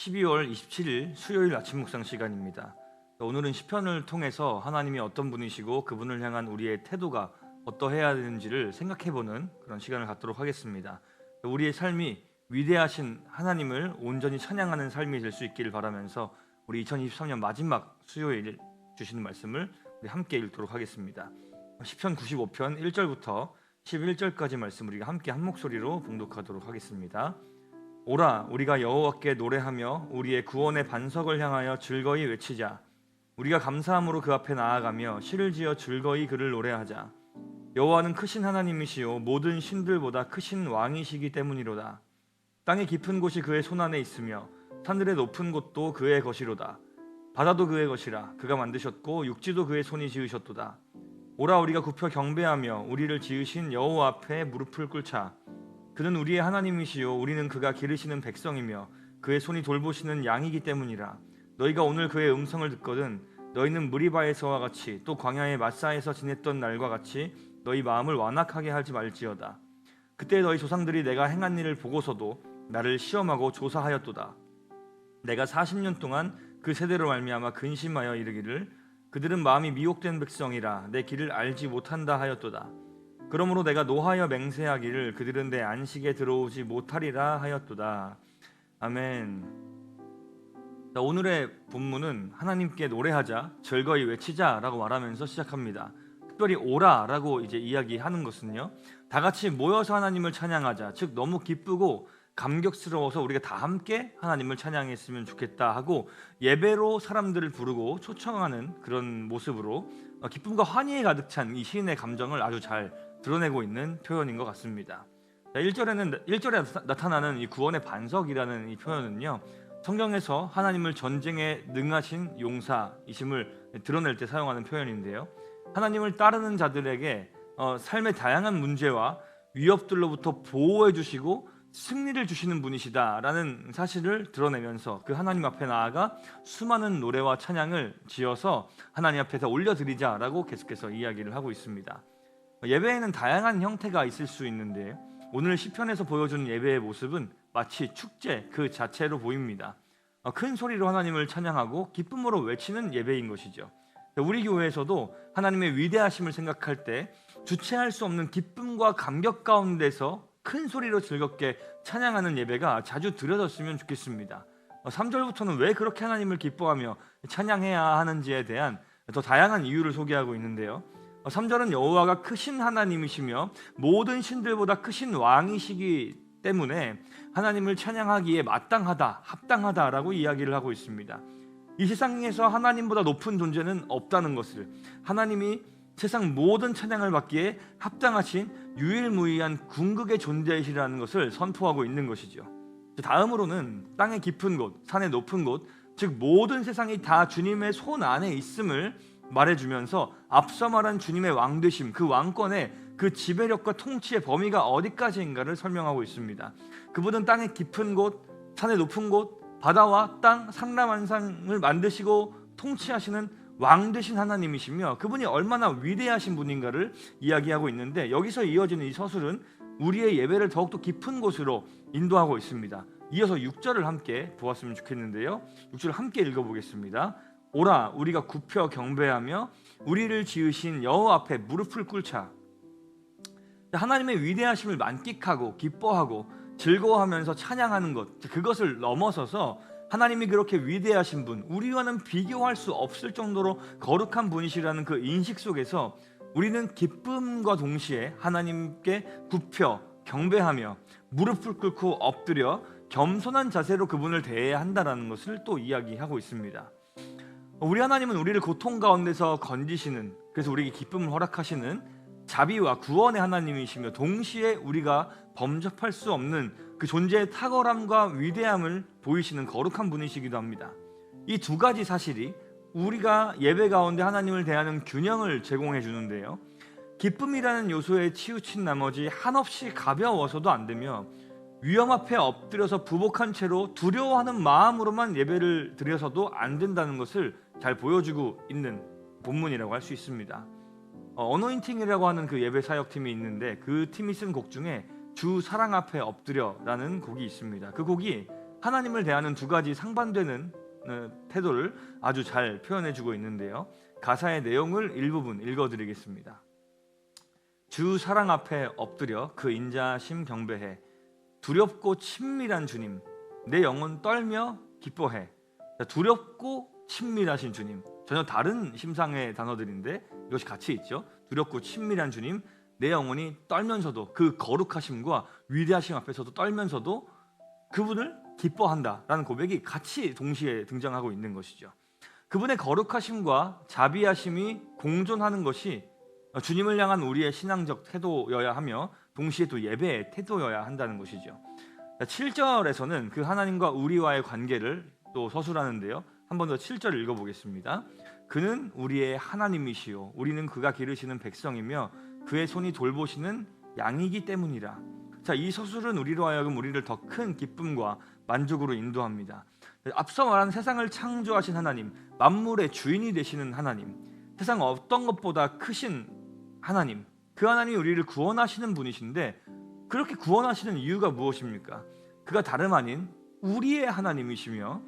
12월 27일 수요일 아침 묵상 시간입니다. 오늘은 시편을 통해서 하나님이 어떤 분이시고 그분을 향한 우리의 태도가 어떠해야 되는지를 생각해보는 그런 시간을 갖도록 하겠습니다. 우리의 삶이 위대하신 하나님을 온전히 찬양하는 삶이 될 수 있기를 바라면서 우리 2023년 마지막 수요일 주시는 말씀을 우리 함께 읽도록 하겠습니다. 시편 95편 1절부터 11절까지 말씀 우리가 함께 한 목소리로 봉독하도록 하겠습니다. 오라, 우리가 여호와께 노래하며 우리의 구원의 반석을 향하여 즐거이 외치자. 우리가 감사함으로 그 앞에 나아가며 시를 지어 즐거이 그를 노래하자. 여호와는 크신 하나님이시요 모든 신들보다 크신 왕이시기 때문이로다. 땅의 깊은 곳이 그의 손안에 있으며 하늘의 높은 곳도 그의 것이로다. 바다도 그의 것이라. 그가 만드셨고 육지도 그의 손이 지으셨도다. 오라, 우리가 굽혀 경배하며 우리를 지으신 여호와 앞에 무릎을 꿇자. 그는 우리의 하나님이시요 우리는 그가 기르시는 백성이며 그의 손이 돌보시는 양이기 때문이라. 너희가 오늘 그의 음성을 듣거든 너희는 무리바에서와 같이 또 광야의 마사에서 지냈던 날과 같이 너희 마음을 완악하게 하지 말지어다. 그때 너희 조상들이 내가 행한 일을 보고서도 나를 시험하고 조사하였도다. 내가 40년 동안 그 세대로 말미암아 근심하여 이르기를 그들은 마음이 미혹된 백성이라 내 길을 알지 못한다 하였도다. 그러므로 내가 노하여 맹세하기를 그들은 내 안식에 들어오지 못하리라 하였도다. 아멘. 자, 오늘의 본문은 하나님께 노래하자, 즐거이 외치자라고 말하면서 시작합니다. 특별히 오라라고 이제 이야기하는 것은요, 다 같이 모여서 하나님을 찬양하자, 즉 너무 기쁘고 감격스러워서 우리가 다 함께 하나님을 찬양했으면 좋겠다 하고 예배로 사람들을 부르고 초청하는 그런 모습으로 기쁨과 환희에 가득 찬 이 시인의 감정을 아주 잘 드러내고 있는 표현인 것 같습니다. 1절에 나타나는 이 구원의 반석이라는 이 표현은요, 성경에서 하나님을 전쟁에 능하신 용사이심을 드러낼 때 사용하는 표현인데요, 하나님을 따르는 자들에게 삶의 다양한 문제와 위협들로부터 보호해 주시고 승리를 주시는 분이시다라는 사실을 드러내면서 그 하나님 앞에 나아가 수많은 노래와 찬양을 지어서 하나님 앞에서 올려드리자라고 계속해서 이야기를 하고 있습니다. 예배에는 다양한 형태가 있을 수 있는데 오늘 시편에서 보여준 예배의 모습은 마치 축제 그 자체로 보입니다. 큰 소리로 하나님을 찬양하고 기쁨으로 외치는 예배인 것이죠. 우리 교회에서도 하나님의 위대하심을 생각할 때 주체할 수 없는 기쁨과 감격 가운데서 큰 소리로 즐겁게 찬양하는 예배가 자주 드려졌으면 좋겠습니다. 3절부터는 왜 그렇게 하나님을 기뻐하며 찬양해야 하는지에 대한 더 다양한 이유를 소개하고 있는데요, 3절은 여호와가 크신 하나님이시며 모든 신들보다 크신 왕이시기 때문에 하나님을 찬양하기에 마땅하다, 합당하다라고 이야기를 하고 있습니다. 이 세상에서 하나님보다 높은 존재는 없다는 것을, 하나님이 세상 모든 찬양을 받기에 합당하신 유일무이한 궁극의 존재이시라는 것을 선포하고 있는 것이죠. 다음으로는 땅의 깊은 곳, 산의 높은 곳, 즉 모든 세상이 다 주님의 손 안에 있음을 말해주면서 앞서 말한 주님의 왕되심, 그 왕권의 그 지배력과 통치의 범위가 어디까지인가를 설명하고 있습니다. 그분은 땅의 깊은 곳, 산의 높은 곳, 바다와 땅, 상람한상을 만드시고 통치하시는 왕 되신 하나님이시며 그분이 얼마나 위대하신 분인가를 이야기하고 있는데, 여기서 이어지는 이 서술은 우리의 예배를 더욱더 깊은 곳으로 인도하고 있습니다. 이어서 6절을 함께 보았으면 좋겠는데요, 6절 함께 읽어보겠습니다. 오라, 우리가 굽혀 경배하며 우리를 지으신 여호와 앞에 무릎을 꿇자. 하나님의 위대하심을 만끽하고 기뻐하고 즐거워하면서 찬양하는 것, 그것을 넘어서서 하나님이 그렇게 위대하신 분, 우리와는 비교할 수 없을 정도로 거룩한 분이시라는 그 인식 속에서 우리는 기쁨과 동시에 하나님께 굽혀 경배하며 무릎을 꿇고 엎드려 겸손한 자세로 그분을 대해야 한다는 것을 또 이야기하고 있습니다. 우리 하나님은 우리를 고통 가운데서 건지시는, 그래서 우리에게 기쁨을 허락하시는 자비와 구원의 하나님이시며 동시에 우리가 범접할 수 없는 그 존재의 탁월함과 위대함을 보이시는 거룩한 분이시기도 합니다. 이 두 가지 사실이 우리가 예배 가운데 하나님을 대하는 균형을 제공해 주는데요, 기쁨이라는 요소에 치우친 나머지 한없이 가벼워서도 안 되며 위험 앞에 엎드려서 부복한 채로 두려워하는 마음으로만 예배를 드려서도 안 된다는 것을 잘 보여주고 있는 본문이라고 할 수 있습니다. 어노인팅이라고 하는 그 예배 사역팀이 있는데 그 팀이 쓴 곡 중에 주 사랑 앞에 엎드려라는 곡이 있습니다. 그 곡이 하나님을 대하는 두 가지 상반되는 태도를 아주 잘 표현해주고 있는데요. 가사의 내용을 일부분 읽어드리겠습니다. 주 사랑 앞에 엎드려 그 인자심 경배해. 두렵고 친밀한 주님, 내 영혼 떨며 기뻐해. 두렵고 친밀하신 주님, 전혀 다른 심상의 단어들인데 이것이 같이 있죠. 두렵고 친밀한 주님, 내 영혼이 떨면서도, 그 거룩하심과 위대하심 앞에서도 떨면서도 그분을 기뻐한다라는 고백이 같이 동시에 등장하고 있는 것이죠. 그분의 거룩하심과 자비하심이 공존하는 것이 주님을 향한 우리의 신앙적 태도여야 하며 동시에 또 예배의 태도여야 한다는 것이죠. 7절에서는 그 하나님과 우리와의 관계를 또 서술하는데요. 한 번 더 7절 읽어보겠습니다. 그는 우리의 하나님이시요 우리는 그가 기르시는 백성이며 그의 손이 돌보시는 양이기 때문이라. 자, 이 서술은 우리로 하여금 우리를 더 큰 기쁨과 만족으로 인도합니다. 앞서 말한 세상을 창조하신 하나님, 만물의 주인이 되시는 하나님, 세상 어떤 것보다 크신 하나님, 그 하나님이 우리를 구원하시는 분이신데 그렇게 구원하시는 이유가 무엇입니까? 그가 다름 아닌 우리의 하나님이시며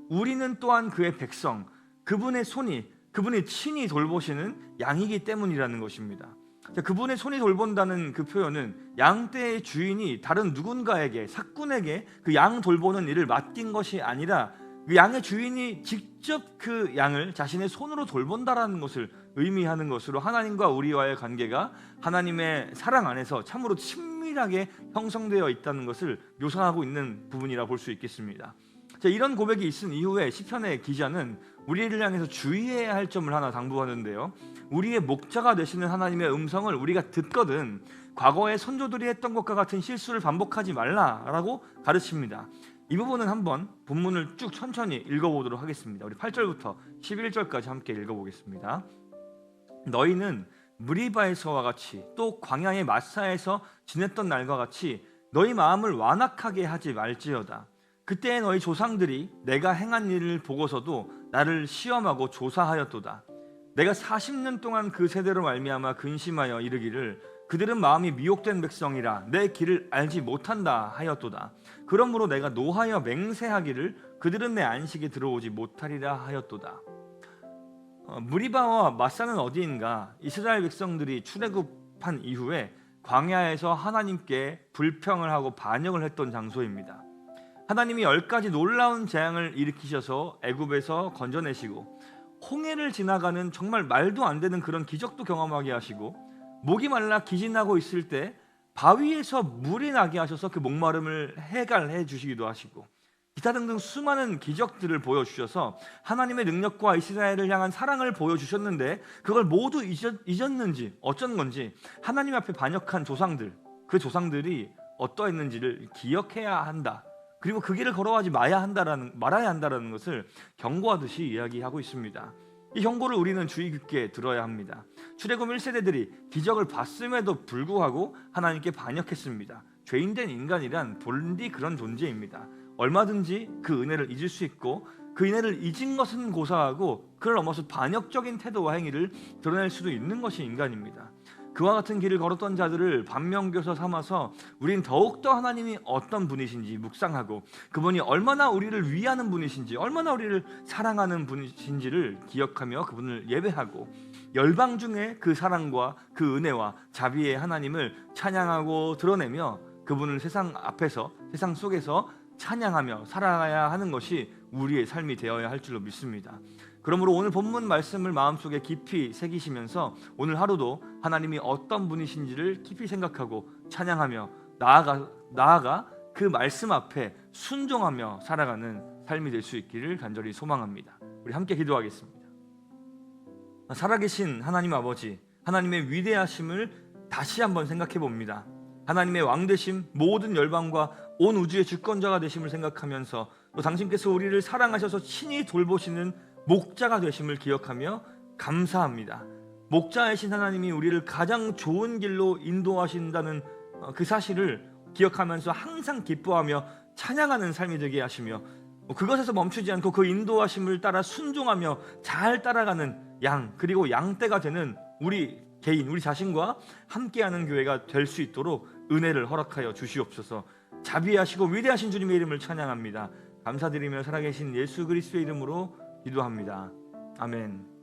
우리는 또한 그의 백성, 그분의 친히 돌보시는 양이기 때문이라는 것입니다. 그분의 손이 돌본다는 그 표현은 양떼의 주인이 다른 누군가에게, 사꾼에게 그 양 돌보는 일을 맡긴 것이 아니라 그 양의 주인이 직접 그 양을 자신의 손으로 돌본다라는 것을 의미하는 것으로 하나님과 우리와의 관계가 하나님의 사랑 안에서 참으로 친밀하게 형성되어 있다는 것을 묘사하고 있는 부분이라 볼 수 있겠습니다. 자, 이런 고백이 있은 이후에 시편의 기자는 우리를 향해서 주의해야 할 점을 하나 당부하는데요. 우리의 목자가 되시는 하나님의 음성을 우리가 듣거든 과거의 선조들이 했던 것과 같은 실수를 반복하지 말라라고 가르칩니다. 이 부분은 한번 본문을 쭉 천천히 읽어보도록 하겠습니다. 우리 8절부터 11절까지 함께 읽어보겠습니다. 너희는 무리바에서와 같이 또 광야의 마사에서 지냈던 날과 같이 너희 마음을 완악하게 하지 말지어다. 그때 너희 조상들이 내가 행한 일을 보고서도 나를 시험하고 조사하였도다. 내가 40년 동안 그 세대로 말미암아 근심하여 이르기를 그들은 마음이 미혹된 백성이라 내 길을 알지 못한다 하였도다. 그러므로 내가 노하여 맹세하기를 그들은 내 안식에 들어오지 못하리라 하였도다. 무리바와 마사는 어디인가? 이스라엘 백성들이 출애굽한 이후에 광야에서 하나님께 불평을 하고 반역을 했던 장소입니다. 하나님이 10가지 놀라운 재앙을 일으키셔서 애굽에서 건져내시고 홍해를 지나가는 정말 말도 안 되는 그런 기적도 경험하게 하시고 목이 말라 기진하고 있을 때 바위에서 물이 나게 하셔서 그 목마름을 해갈해 주시기도 하시고 기타 등등 수많은 기적들을 보여주셔서 하나님의 능력과 이스라엘을 향한 사랑을 보여주셨는데 그걸 모두 잊었는지 어쩐 건지 하나님 앞에 반역한 조상들, 그 조상들이 어떠했는지를 기억해야 한다. 그리고 그 길을 걸어가지 말아야 한다라는 것을 경고하듯이 이야기하고 있습니다. 이 경고를 우리는 주의 깊게 들어야 합니다. 출애굽 1세대들이 기적을 봤음에도 불구하고 하나님께 반역했습니다. 죄인된 인간이란 본디 그런 존재입니다. 얼마든지 그 은혜를 잊을 수 있고 그 은혜를 잊은 것은 고사하고 그를 넘어서 반역적인 태도와 행위를 드러낼 수도 있는 것이 인간입니다. 그와 같은 길을 걸었던 자들을 반면교사 삼아서 우린 더욱더 하나님이 어떤 분이신지 묵상하고 그분이 얼마나 우리를 위하는 분이신지 얼마나 우리를 사랑하는 분이신지를 기억하며 그분을 예배하고 열방 중에 그 사랑과 그 은혜와 자비의 하나님을 찬양하고 드러내며 그분을 세상 앞에서 세상 속에서 찬양하며 살아가야 하는 것이 우리의 삶이 되어야 할 줄로 믿습니다. 그러므로 오늘 본문 말씀을 마음속에 깊이 새기시면서 오늘 하루도 하나님이 어떤 분이신지를 깊이 생각하고 찬양하며 나아가 그 말씀 앞에 순종하며 살아가는 삶이 될 수 있기를 간절히 소망합니다. 우리 함께 기도하겠습니다. 살아계신 하나님 아버지, 하나님의 위대하심을 다시 한번 생각해 봅니다. 하나님의 왕되심, 모든 열방과 온 우주의 주권자가 되심을 생각하면서 또 당신께서 우리를 사랑하셔서 친히 돌보시는 목자가 되심을 기억하며 감사합니다. 목자이신 하나님이 우리를 가장 좋은 길로 인도하신다는 그 사실을 기억하면서 항상 기뻐하며 찬양하는 삶이 되게 하시며 그것에서 멈추지 않고 그 인도하심을 따라 순종하며 잘 따라가는 양, 그리고 양떼가 되는 우리 개인, 우리 자신과 함께하는 교회가 될 수 있도록 은혜를 허락하여 주시옵소서. 자비하시고 위대하신 주님의 이름을 찬양합니다. 감사드리며 살아계신 예수 그리스도의 이름으로 기도합니다. 아멘.